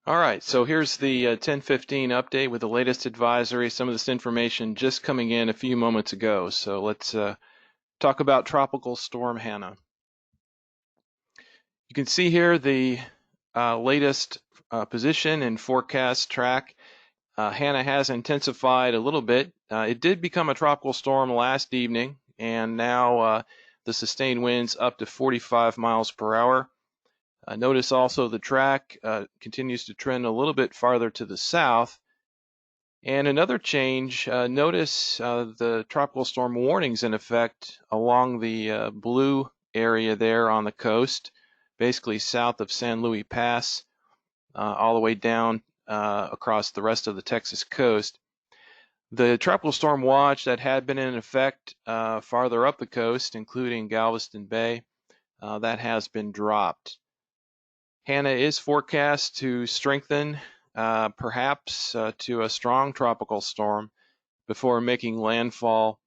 All right, so here's the 10:15 update with the latest advisory. Some of this information just coming in a few moments ago. So let's talk about Tropical Storm Hanna. You can see here the latest position and forecast track. Hanna has intensified a little bit. It did become a tropical storm last evening, and now the sustained winds up to 45 miles per hour. Notice also the track continues to trend a little bit farther to the south. And another change, notice the tropical storm warnings in effect along the blue area there on the coast, basically south of San Luis Pass, all the way down across the rest of the Texas coast. The tropical storm watch that had been in effect farther up the coast, including Galveston Bay, that has been dropped. Hanna is forecast to strengthen, perhaps to a strong tropical storm before making landfall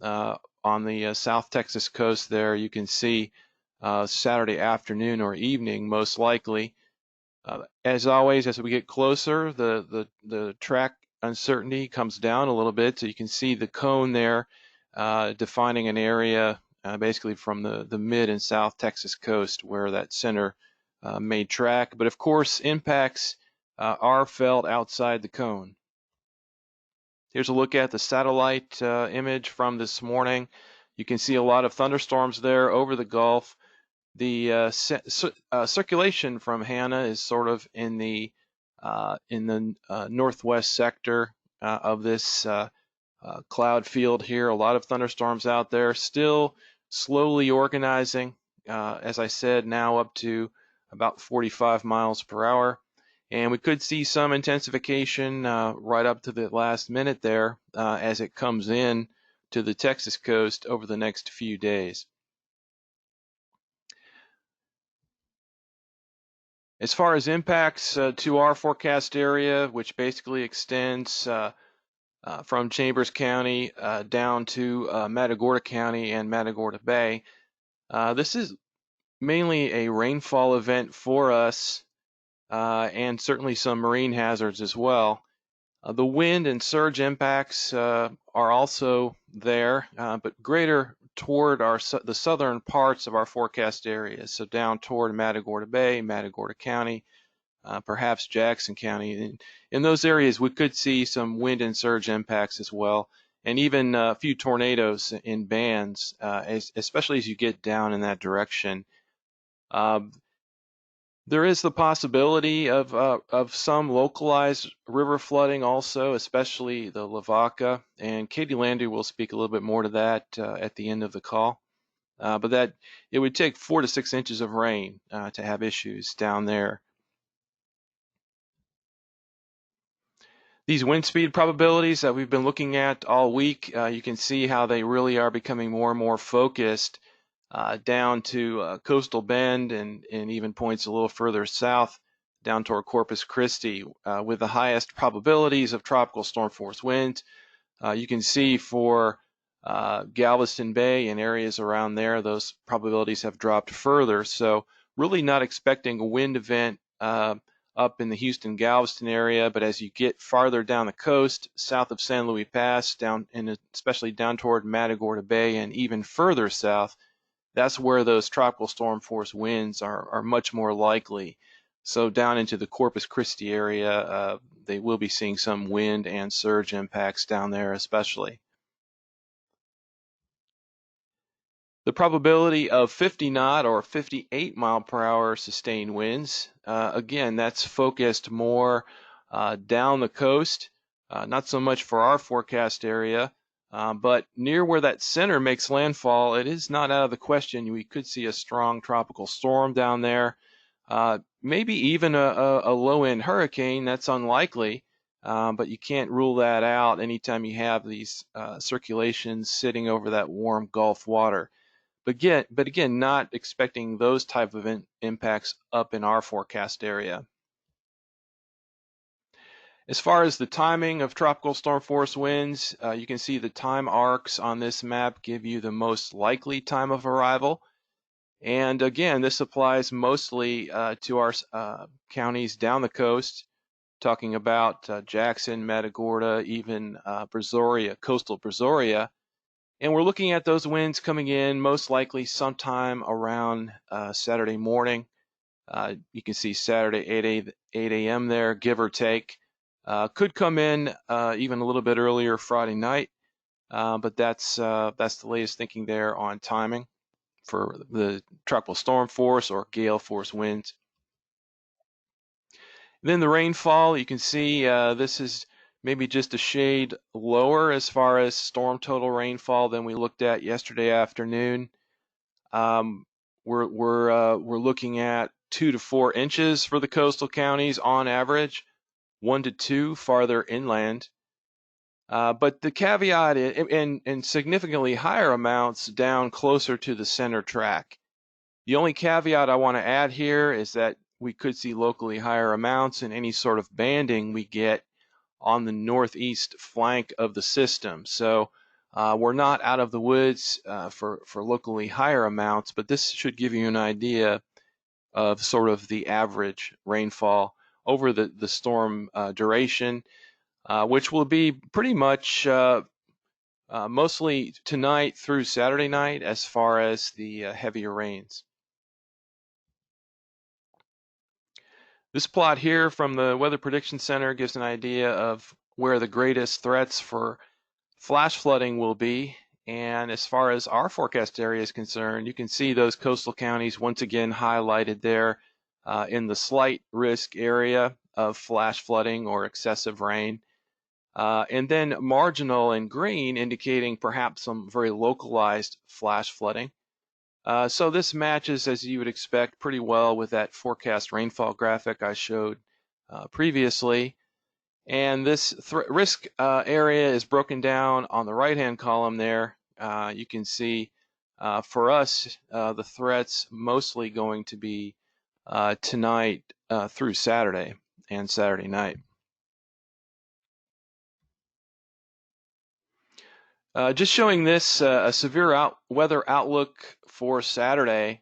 on the South Texas coast there. You can see Saturday afternoon or evening, most likely. As always, as we get closer, the track uncertainty comes down a little bit, so you can see the cone there defining an area basically from the mid and South Texas coast where that center may track. But of course, impacts are felt outside the cone. Here's a look at the satellite image from this morning. You can see a lot of thunderstorms there over the Gulf. The circulation from Hanna is sort of in the northwest sector of this cloud field here. A lot of thunderstorms out there, still slowly organizing. As I said, now up to about 45 miles per hour. And we could see some intensification right up to the last minute there as it comes in to the Texas coast over the next few days. As far as impacts to our forecast area, which basically extends from Chambers County down to Matagorda County and Matagorda Bay, this is mainly a rainfall event for us and certainly some marine hazards as well. The wind and surge impacts are also there, but greater toward the southern parts of our forecast areas, so down toward Matagorda Bay, Matagorda County, perhaps Jackson County. In those areas, we could see some wind and surge impacts as well, and even a few tornadoes in bands, especially as you get down in that direction. There is the possibility of some localized river flooding also, especially the Lavaca, and Katie Landry will speak a little bit more to that at the end of the call. But that it would take 4 to 6 inches of rain to have issues down there. These wind speed probabilities that we've been looking at all week, you can see how they really are becoming more and more focused down to Coastal Bend and even points a little further south down toward Corpus Christi with the highest probabilities of tropical storm force winds. You can see for Galveston Bay and areas around there, those probabilities have dropped further. So really not expecting a wind event up in the Houston Galveston area, but as you get farther down the coast, south of San Luis Pass, down and especially down toward Matagorda Bay and even further south, that's where those tropical storm force winds are much more likely. So down into the Corpus Christi area, they will be seeing some wind and surge impacts down there especially. The probability of 50 knot or 58 mile per hour sustained winds, again, that's focused more down the coast, not so much for our forecast area. But near where that center makes landfall, it is not out of the question we could see a strong tropical storm down there. Maybe even a low-end hurricane. That's unlikely, but you can't rule that out anytime you have these circulations sitting over that warm Gulf water. But again, not expecting those type of impacts up in our forecast area. As far as the timing of tropical storm force winds, you can see the time arcs on this map give you the most likely time of arrival. And again, this applies mostly to our counties down the coast, talking about Jackson, Matagorda, even Brazoria, coastal Brazoria. And we're looking at those winds coming in most likely sometime around Saturday morning. You can see Saturday 8 a.m. there, give or take. Could come in even a little bit earlier Friday night, but that's the latest thinking there on timing for the tropical storm force or gale force winds. Then the rainfall, you can see this is maybe just a shade lower as far as storm total rainfall than we looked at yesterday afternoon. We're looking at 2 to 4 inches for the coastal counties on average, 1 to 2 farther inland. But the caveat in significantly higher amounts down closer to the center track. The only caveat I want to add here is that we could see locally higher amounts in any sort of banding we get on the northeast flank of the system. So we're not out of the woods for locally higher amounts, but this should give you an idea of sort of the average rainfall over the storm duration, which will be pretty much mostly tonight through Saturday night as far as the heavier rains. This plot here from the Weather Prediction Center gives an idea of where the greatest threats for flash flooding will be. And as far as our forecast area is concerned, you can see those coastal counties once again highlighted there in the slight risk area of flash flooding or excessive rain. And then marginal in green indicating perhaps some very localized flash flooding. So this matches, as you would expect, pretty well with that forecast rainfall graphic I showed previously. And this risk area is broken down on the right-hand column there. You can see for us, the threats mostly going to be tonight through Saturday and Saturday night. Just showing this a severe weather outlook for Saturday.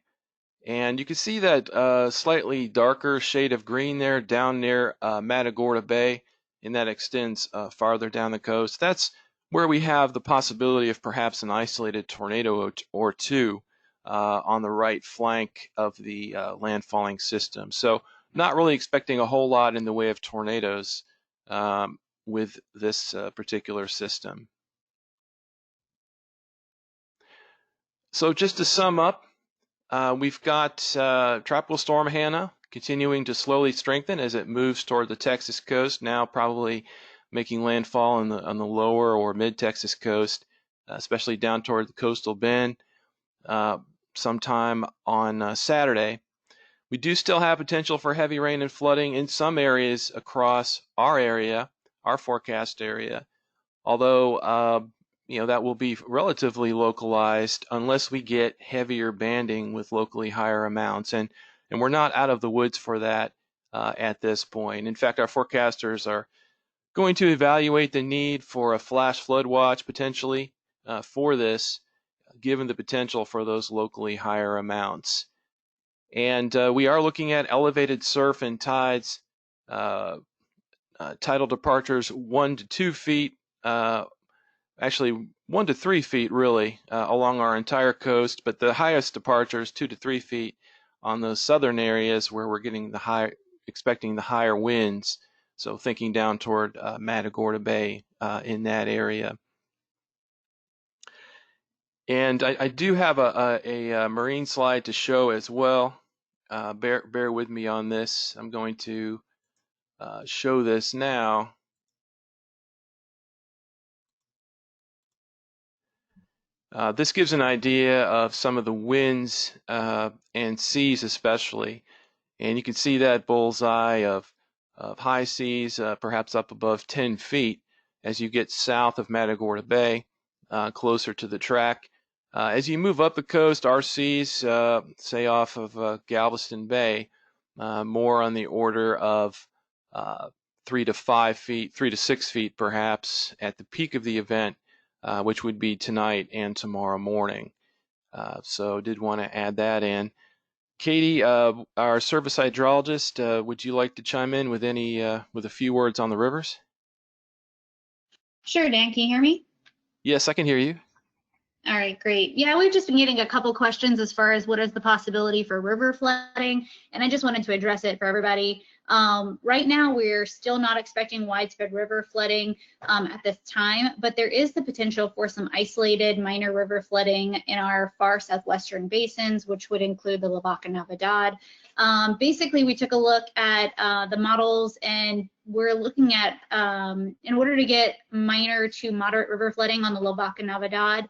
And you can see that slightly darker shade of green there down near Matagorda Bay, and that extends farther down the coast. That's where we have the possibility of perhaps an isolated tornado or two on the right flank of the landfalling system. So not really expecting a whole lot in the way of tornadoes with this particular system. So just to sum up, we've got Tropical Storm Hanna continuing to slowly strengthen as it moves toward the Texas coast, now probably making landfall on the lower or mid-Texas coast, especially down toward the coastal bend sometime on Saturday. We do still have potential for heavy rain and flooding in some areas across our area, our forecast area, although that will be relatively localized unless we get heavier banding with locally higher amounts. And we're not out of the woods for that at this point. In fact, our forecasters are going to evaluate the need for a flash flood watch potentially for this, given the potential for those locally higher amounts. And we are looking at elevated surf and tides, tidal departures 1 to 2 feet, actually 1 to 3 feet really along our entire coast, but the highest departures 2 to 3 feet on the southern areas where we're getting expecting the higher winds. So thinking down toward Matagorda Bay in that area. And I do have a marine slide to show as well. Bear with me on this. I'm going to show this now. This gives an idea of some of the winds and seas especially. And you can see that bullseye of high seas, perhaps up above 10 feet as you get south of Matagorda Bay, closer to the track. As you move up the coast, our seas, say off of Galveston Bay, more on the order of 3 to 5 feet, 3 to 6 feet perhaps at the peak of the event, which would be tonight and tomorrow morning. So did want to add that in. Katie, our service hydrologist, would you like to chime in with with a few words on the rivers? Sure, Dan, can you hear me? Yes, I can hear you. All right, great. Yeah, we've just been getting a couple questions as far as what is the possibility for river flooding, and I just wanted to address it for everybody. Right now, we're still not expecting widespread river flooding at this time, but there is the potential for some isolated minor river flooding in our far southwestern basins, which would include the Lavaca Navidad. Basically, we took a look at the models, and we're looking at, in order to get minor to moderate river flooding on the Lavaca Navidad,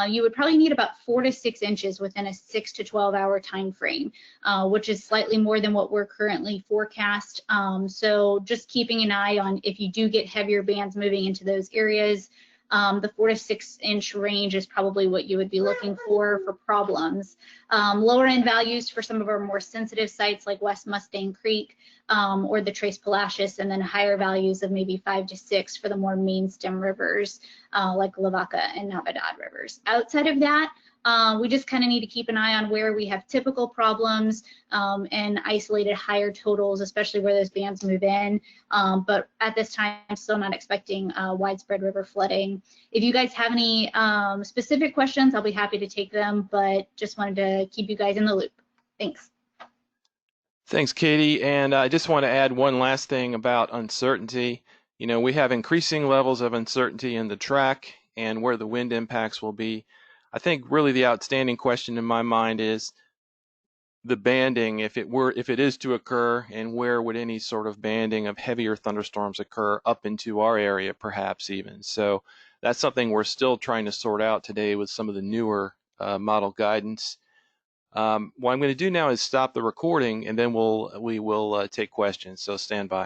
you would probably need about 4 to 6 inches within a 6 to 12 hour time frame, which is slightly more than what we're currently forecast. So just keeping an eye on if you do get heavier bands moving into those areas, the 4 to 6 inch range is probably what you would be looking for problems. Lower end values for some of our more sensitive sites like West Mustang Creek or the Trace Palacios, and then higher values of maybe 5 to 6 for the more main stem rivers like Lavaca and Navidad rivers. Outside of that, we just kind of need to keep an eye on where we have typical problems and isolated higher totals, especially where those bands move in. But at this time, I'm still not expecting widespread river flooding. If you guys have any specific questions, I'll be happy to take them, but just wanted to keep you guys in the loop. Thanks. Thanks, Katie. And I just want to add one last thing about uncertainty. You know, we have increasing levels of uncertainty in the track and where the wind impacts will be. I think really the outstanding question in my mind is the banding, if it is to occur, and where would any sort of banding of heavier thunderstorms occur up into our area, perhaps even. So that's something we're still trying to sort out today with some of the newer model guidance. What I'm going to do now is stop the recording, and then we will take questions. So stand by.